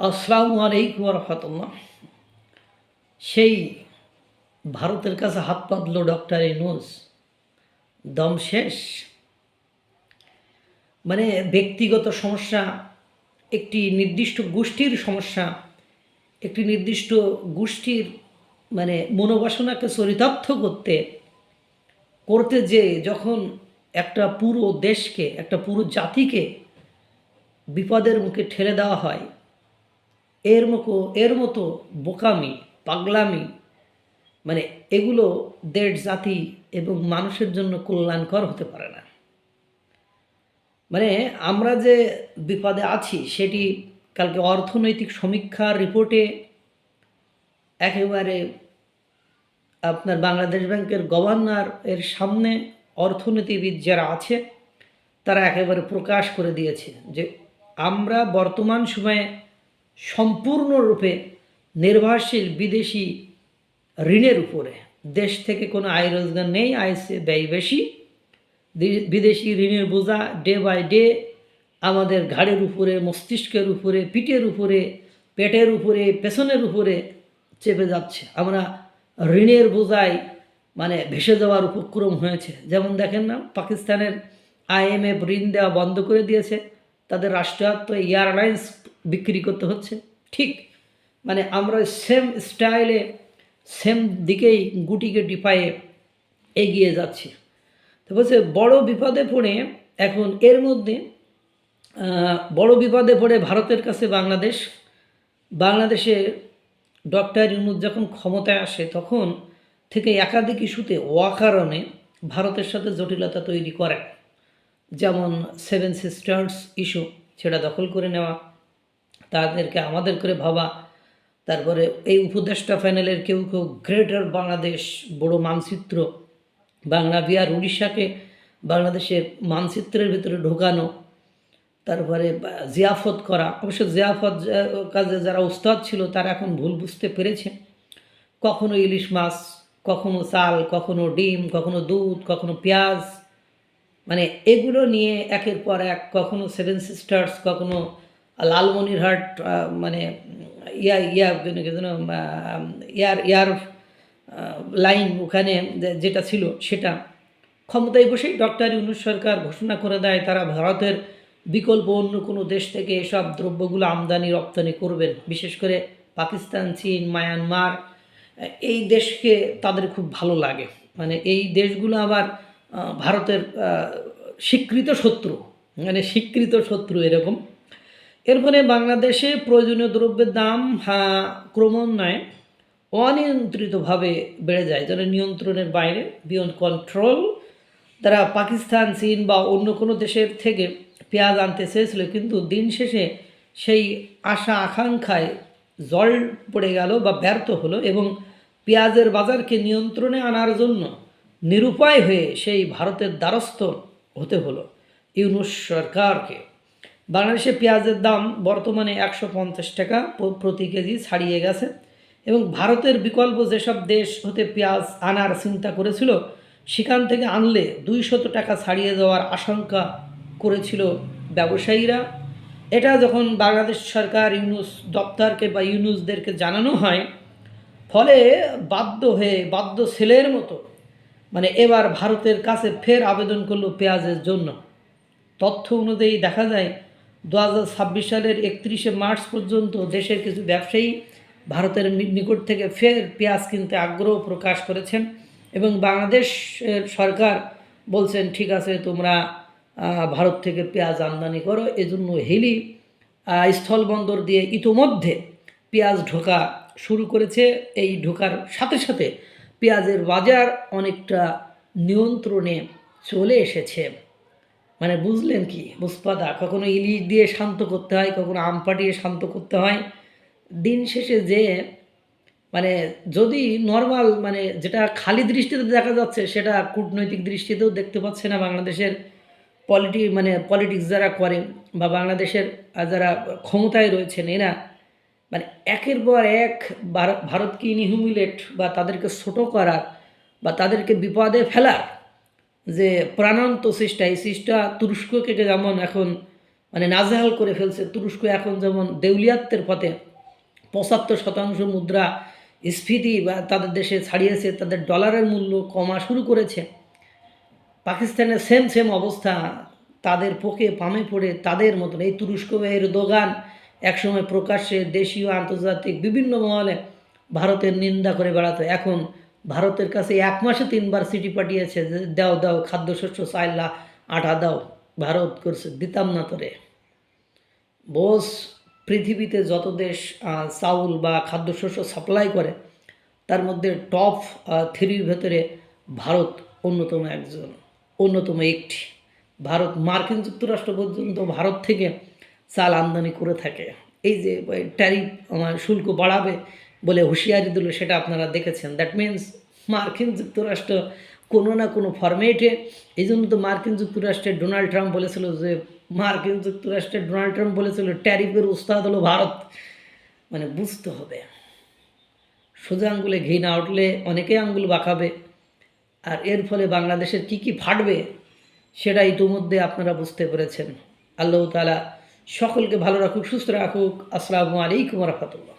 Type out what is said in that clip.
আসসালামু আলাইকুম রহমতুল্লাহ। সেই ভারতের কাছে হাত পাতল ডক্টর ইউনূস, দম শেষ। মানে ব্যক্তিগত সমস্যা, একটি নির্দিষ্ট গোষ্ঠীর সমস্যা, একটি নির্দিষ্ট গোষ্ঠীর মনোবাসনাকে চরিতার্থ করতে যে যখন একটা পুরো দেশকে, একটা পুরো জাতিকে বিপদের মুখে ঠেলে দেওয়া হয়, এর মতো বোকামি, পাগলামি, এগুলো দেশ, জাতি এবং মানুষের জন্য কল্যাণকর হতে পারে না। আমরা যে বিপদে আছি সেটি কালকে অর্থনৈতিক সমীক্ষার রিপোর্টে একেবারে আপনার বাংলাদেশ ব্যাংকের গভর্নর এর সামনে অর্থনীতিবিদ যারা আছে তারা একেবারে প্রকাশ করে দিয়েছে যে আমরা বর্তমান সময়ে সম্পূর্ণরূপে নির্ভরশীল বিদেশি ঋণের উপরে। দেশ থেকে কোনো আয় রোজগার নেই, আয়সে ব্যয় বেশি। বিদেশি ঋণের বোঝা ডে বাই ডে আমাদের ঘাড়ের উপরে, মস্তিষ্কের উপরে, পিঠের উপরে, পেটের উপরে, পেছনের উপরে চেপে যাচ্ছে। আমরা ঋণের বোঝায় ভেসে যাওয়ার উপক্রম হয়েছে। যেমন দেখেন না, পাকিস্তানের IMF ঋণ দেওয়া বন্ধ করে দিয়েছে, তাদের রাষ্ট্রায়ত্ত এয়ারলাইন্স বিক্রি করতে হচ্ছে। ঠিক আমরা সেম স্টাইলে, সেম দিকেই গুটিকে ডিপায়ে এগিয়ে যাচ্ছি। তো বলছে বড় বিপদে পড়ে এখন এর মধ্যে বড় বিপদে পড়ে ভারতের কাছে বাংলাদেশে ডক্টর ইউনূস যখন ক্ষমতায় আসে তখন থেকে একাধিক ইস্যুতে অকারণে ভারতের সাথে জটিলতা তৈরি করে। যেমন 7 সিস্টার্স ইস্যু, সেটা দখল করে নেওয়া, তাদেরকে আমাদের করে ভাবা। তারপরে এই উপদেষ্টা প্যানেলের কেউ গ্রেটার বাংলাদেশ, বড় মানচিত্র, বাংলা, বিহার, উড়িষ্যাকে বাংলাদেশের মানচিত্রের ভিতরে ঢোকানো। তারপরে জিয়াফত করা। অবশ্য জিয়াফত কাজে যারা উস্তাদ ছিল তারা এখন ভুল বুঝতে পেরেছে। কখনো ইলিশ মাছ, কখনো চাল, কখনো ডিম, কখনো দুধ, কখনো পেঁয়াজ, এগুলো নিয়ে একের পর এক, কখনো 7 সিস্টার্স, কখনো লালমনিরহাট, এয়ার লাইন ওখানে যেটা ছিল সেটা। ক্ষমতায় বসেই ডক্টর ইউনূস সরকার ঘোষণা করে দেয় তারা ভারতের বিকল্প অন্য কোনো দেশ থেকে এসব দ্রব্যগুলো আমদানি রপ্তানি করবেন। বিশেষ করে পাকিস্তান, চীন, মায়ানমার, এই দেশকে তাদের খুব ভালো লাগে। এই দেশগুলো আবার ভারতের স্বীকৃত শত্রু এরকম। এর ফলে বাংলাদেশে প্রয়োজনীয় দ্রব্যের দাম ক্রমান্বয়ে অনিয়ন্ত্রিতভাবে বেড়ে যায়, যেন নিয়ন্ত্রণের বাইরে, বিয়ন্ড কন্ট্রোল। তারা পাকিস্তান, চীন বা অন্য কোনো দেশের থেকে পেঁয়াজ আনতে চেয়েছিল, কিন্তু দিন শেষে সেই আশা আকাঙ্ক্ষায় জল পড়ে গেল বা ব্যর্থ হলো এবং পেঁয়াজের বাজারকে নিয়ন্ত্রণে আনার জন্য নিরুপায় হয়ে সেই ভারতের দ্বারস্থ হতে হলো ইউনূস সরকারকে। বাংলাদেশে পেঁয়াজের দাম বর্তমানে 150 টাকা প্রতি কেজি ছাড়িয়ে গেছে এবং ভারতের বিকল্প যেসব দেশ হতে পেঁয়াজ আনার চিন্তা করেছিল সেখান থেকে আনলে 200 টাকা ছাড়িয়ে যাওয়ার আশঙ্কা করেছিল ব্যবসায়ীরা। এটা যখন বাংলাদেশ সরকার ইউনূস দপ্তরকে বা ইউনূসদেরকে জানানো হয়, ফলে বাধ্য ছেলের মতো এবার ভারতের কাছে ফের আবেদন করলো পেঁয়াজের জন্য। তথ্য অনুযায়ী দেখা যায় 2026 সালের 31শে মার্চ পর্যন্ত দেশের কিছু ব্যবসায়ী ভারতের নিকট থেকে ফের পেঁয়াজ কিনতে আগ্রহ প্রকাশ করেছেন এবং বাংলাদেশের সরকার বলছেন ঠিক আছে, তোমরা ভারত থেকে পেঁয়াজ আমদানি করো। এজন্য হেলি স্থলবন্দর দিয়ে ইতোমধ্যে পেঁয়াজ ঢোকা শুরু করেছে। এই ঢোকার সাথে সাথে পেঁয়াজের বাজার অনেকটা নিয়ন্ত্রণে চলে এসেছে। বুঝলেন কি বুঝপাদা, কখনো ইলিশ দিয়ে শান্ত করতে হয়, কখনো আম পাটিয়ে শান্ত করতে হয়। দিন শেষে যে যদি নর্মাল যেটা খালি দৃষ্টিতে দেখা যাচ্ছে সেটা কূটনৈতিক দৃষ্টিতেও দেখতে পাচ্ছে না বাংলাদেশের পলিটিক্স যারা করে বা বাংলাদেশের যারা ক্ষমতায় রয়েছেন এরা একের পর এক ভারতকে ইনহিউমিলেট বা তাদেরকে ছোটো করার বা তাদেরকে বিপদে ফেলার যে প্রাণান্ত চেষ্টা, এই চেষ্টা তুরস্ককে যেমন এখন মানে নাজেহাল করে ফেলছে। তুরস্ক এখন যেমন দেউলিয়াত্বের পথে, ৭৫% মুদ্রা স্ফীতি বা তাদের দেশে ছাড়িয়েছে, তাদের ডলারের মূল্য কমা শুরু করেছে। পাকিস্তানের সেম অবস্থা, তাদের পোকে পামে পড়ে তাদের মতন। এই তুরস্ক এরদোগান একসময় প্রকাশ্যে দেশীয় আন্তর্জাতিক বিভিন্ন মহলে ভারতের নিন্দা করে বেড়াতো। এখন ভারতের কাছে ১ মাসে ৩ বার চিঠি পাঠিয়েছে যে দাও খাদ্যশস্য চাইলা আটা দাও। ভারত করছে দিতাম না তোরে। বোস, পৃথিবীতে যত দেশ চাউল বা খাদ্যশস্য সাপ্লাই করে তার মধ্যে টপ 3-র ভেতরে ভারত অন্যতম একটি। ভারত, মার্কিন যুক্তরাষ্ট্র পর্যন্ত ভারত থেকে চাল আমদানি করে থাকে। এই যে ট্যারিফ শুল্ক বাড়াবে বলে হুঁশিয়ারি দিল, সেটা আপনারা দেখেছেন। দ্যাট মিন্স মার্কিন যুক্তরাষ্ট্র কোনো না কোনো ফরম্যাটে, এই জন্য তো মার্কিন যুক্তরাষ্ট্রের ডোনাল্ড ট্রাম্প বলেছিল ট্যারিফের উস্তাদ হলো ভারত। মানে বুঝতে হবে, সোজা আঙ্গুলে ঘি না উঠলে অনেকেই আঙ্গুল বাঁকাবে। আর এর ফলে বাংলাদেশের কি ফাটবে সেটা ইতিমধ্যে আপনারা বুঝতে পেরেছেন। আল্লাহ তাআলা সকলকে ভালো রাখুক, সুস্থ রাখুক। আসসালামু আলাইকুম ওয়া রাহমাতুল্লাহ।